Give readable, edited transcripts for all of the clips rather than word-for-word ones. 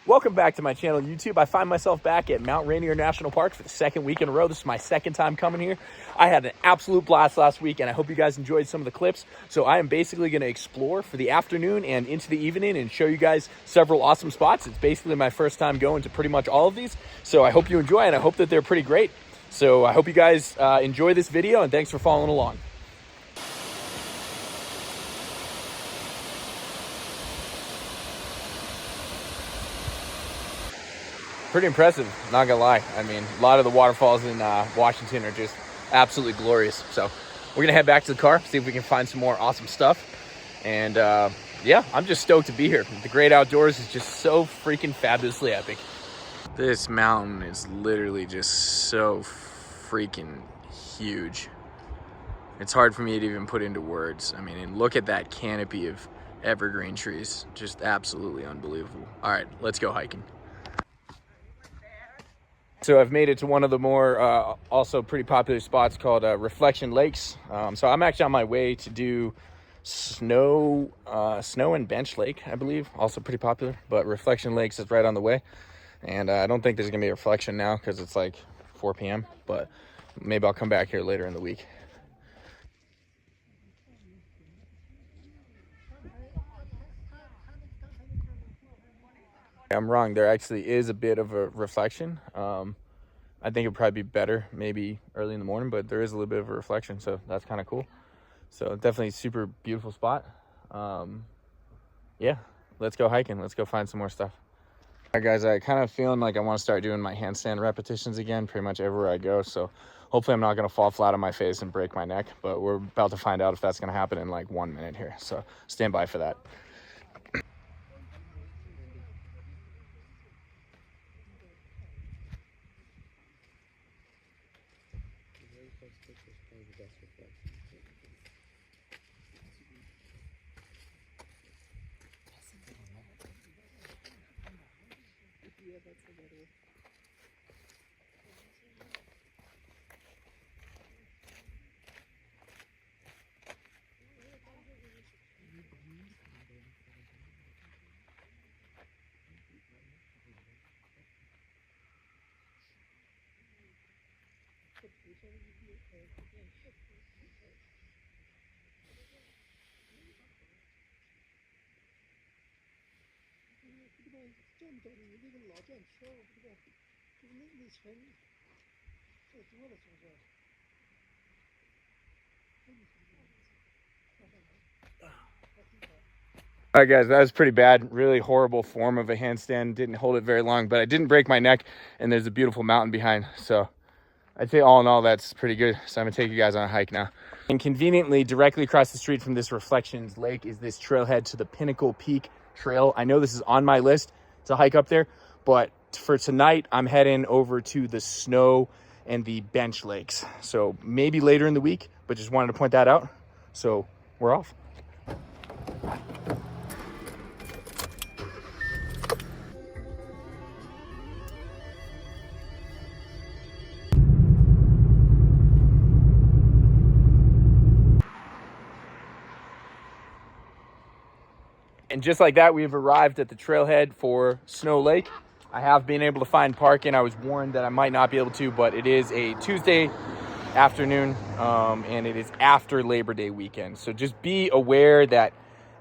Welcome back to my channel, YouTube. I find myself back at Mount Rainier National Park for the second week in a row. This is my second time coming here. I had an absolute blast last week, and I hope you guys enjoyed some of the clips. So I am basically going to explore for the afternoon and into the evening and show you guys several awesome spots. It's basically my first time going to pretty much all of these. So I hope you enjoy, and I hope that they're pretty great. So I hope you guys enjoy this video, and thanks for following along. Pretty impressive, not gonna lie. I mean, a lot of the waterfalls in Washington are just absolutely glorious. So we're gonna head back to the car, see if we can find some more awesome stuff. And yeah, I'm just stoked to be here. The great outdoors is just so freaking fabulously epic. This mountain is literally just so freaking huge. It's hard for me to even put into words. I mean, and look at that canopy of evergreen trees. Just absolutely unbelievable. All right, let's go hiking. So I've made it to one of the more also pretty popular spots called Reflection Lakes. So I'm actually on my way to do Snow and Bench Lake, I believe. Also pretty popular, but Reflection Lakes is right on the way. And I don't think there's gonna be a reflection now because it's like 4 p.m. But maybe I'll come back here later in the week. I'm wrong, there actually is a bit of a reflection. I think it'd probably be better maybe early in the morning, but there is a little bit of a reflection, so that's kind of cool. So definitely super beautiful spot. Yeah, let's go hiking. Let's go find some more stuff. All right, guys, I kind of feeling like I want to start doing my handstand repetitions again pretty much everywhere I go. So hopefully I'm not going to fall flat on my face and break my neck, but we're about to find out if that's going to happen in like 1 minute here. So stand by for that. All right, guys, that was pretty bad. Really horrible form of a handstand. Didn't hold it very long, but I didn't break my neck, and there's a beautiful mountain behind. So I'd say all in all, that's pretty good. So I'm gonna take you guys on a hike now. And conveniently, directly across the street from this Reflections Lake is this trailhead to the Pinnacle Peak Trail. I know this is on my list to hike up there, but for tonight, I'm heading over to the Snow and the Bench Lakes. So maybe later in the week, but just wanted to point that out. So we're off. And just like that, we've arrived at the trailhead for Snow Lake. I have been able to find parking. I was warned that I might not be able to, but it is a Tuesday afternoon, and it is after Labor Day weekend. So just be aware that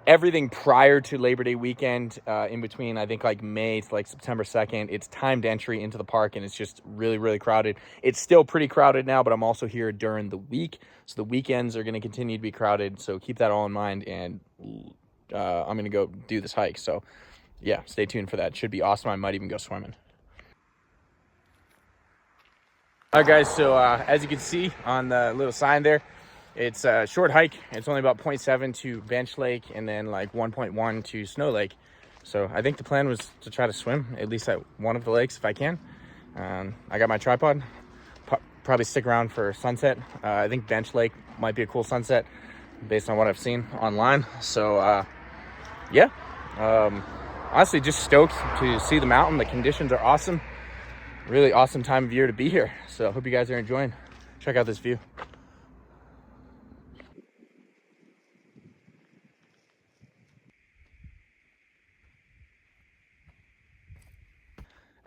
everything prior to Labor Day weekend, in between, I think like May to like September 2nd, it's timed entry into the park, and it's just really, really crowded. It's still pretty crowded now, but I'm also here during the week. So the weekends are going to continue to be crowded. So keep that all in mind, and I'm gonna go do this hike. So yeah, stay tuned for that. It should be awesome. I might even go swimming. All right, guys, so as you can see on the little sign there, it's a short hike. It's only about 0.7 to Bench Lake and then like 1.1 to Snow Lake. So I think the plan was to try to swim at least at one of the lakes if I can. I got my tripod. Probably stick around for sunset. I think Bench Lake might be a cool sunset based on what I've seen online. So yeah, honestly, just stoked to see the mountain. The conditions are awesome. Really awesome time of year to be here. So I hope you guys are enjoying. Check out this view.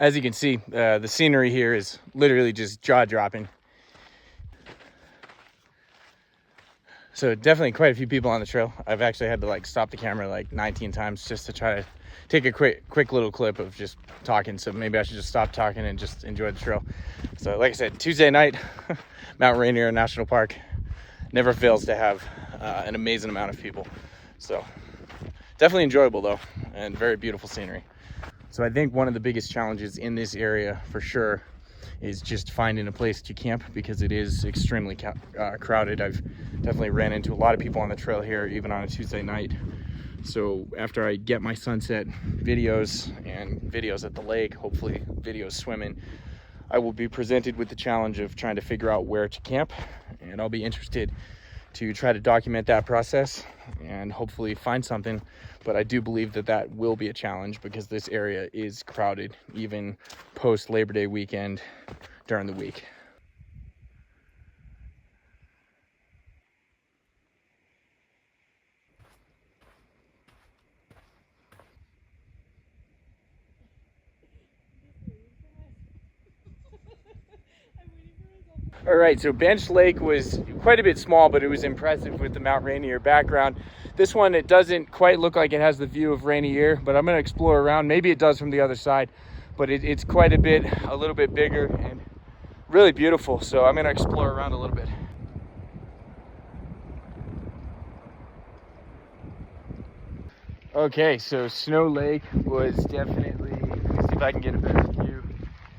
As you can see, the scenery here is literally just jaw-dropping. So definitely quite a few people on the trail. I've actually had to like stop the camera like 19 times just to try to take a quick little clip of just talking. So maybe I should just stop talking and just enjoy the trail. So like I said, Tuesday night, Mount Rainier National Park never fails to have an amazing amount of people. So definitely enjoyable though, and very beautiful scenery. So I think one of the biggest challenges in this area for sure is just finding a place to camp, because it is extremely crowded. I've definitely ran into a lot of people on the trail here, even on a Tuesday night. So after I get my sunset videos and videos at the lake, hopefully videos swimming, I will be presented with the challenge of trying to figure out where to camp, and I'll be interested to try to document that process and hopefully find something. But I do believe that that will be a challenge, because this area is crowded even post Labor Day weekend during the week. All right, so Bench Lake was quite a bit small, but it was impressive with the Mount Rainier background. This one, it doesn't quite look like it has the view of Rainier, but I'm gonna explore around. Maybe it does from the other side, but it's quite a little bit bigger and really beautiful. So I'm gonna explore around a little bit. Okay, so Snow Lake was definitely, let me see if I can get a better view.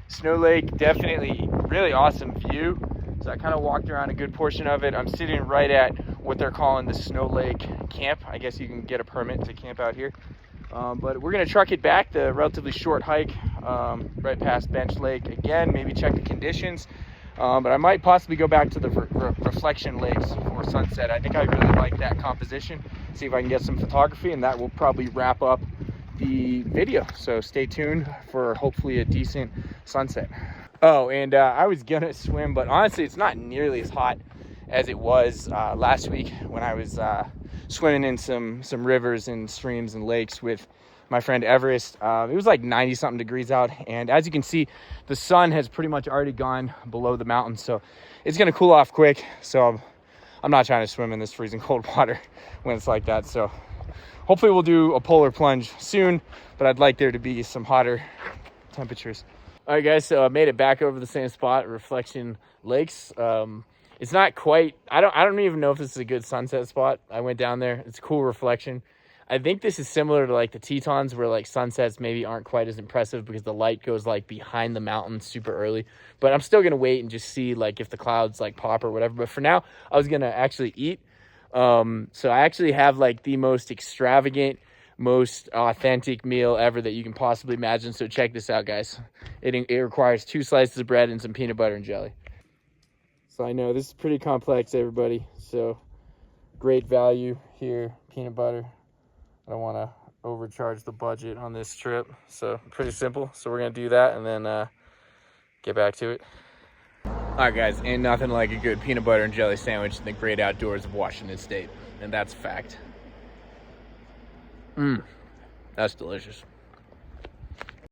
Snow Lake, definitely really awesome view. So I kind of walked around a good portion of it. I'm sitting right at what they're calling the Snow Lake camp. I guess you can get a permit to camp out here. But we're gonna truck it back, the relatively short hike, right past Bench Lake again, maybe check the conditions. But I might possibly go back to the reflection lakes for sunset. I think I really like that composition. See if I can get some photography, and that will probably wrap up the video. So stay tuned for hopefully a decent sunset. Oh, and I was gonna swim, but honestly, it's not nearly as hot as it was last week when I was swimming in some rivers and streams and lakes with my friend Everest. It was like 90 something degrees out, and as you can see, the sun has pretty much already gone below the mountains, so it's gonna cool off quick. So I'm not trying to swim in this freezing cold water when it's like that. So hopefully we'll do a polar plunge soon, but I'd like there to be some hotter temperatures. All right, guys, so I made it back over the same spot, Reflection Lakes. It's not quite, I don't even know if this is a good sunset spot. I went down there, it's a cool reflection. I think this is similar to like the Tetons, where like sunsets maybe aren't quite as impressive because the light goes like behind the mountains super early. But I'm still gonna wait and just see like if the clouds like pop or whatever. But for now, I was gonna actually eat. So I actually have like the most extravagant, most authentic meal ever that you can possibly imagine. So check this out, guys. It requires 2 slices of bread and some peanut butter and jelly. So I know this is pretty complex, everybody. So great value here, peanut butter. I don't want to overcharge the budget on this trip, so pretty simple. So we're gonna do that and then get back to it. All right, guys, ain't nothing like a good peanut butter and jelly sandwich in the great outdoors of Washington State, and that's fact. That's delicious.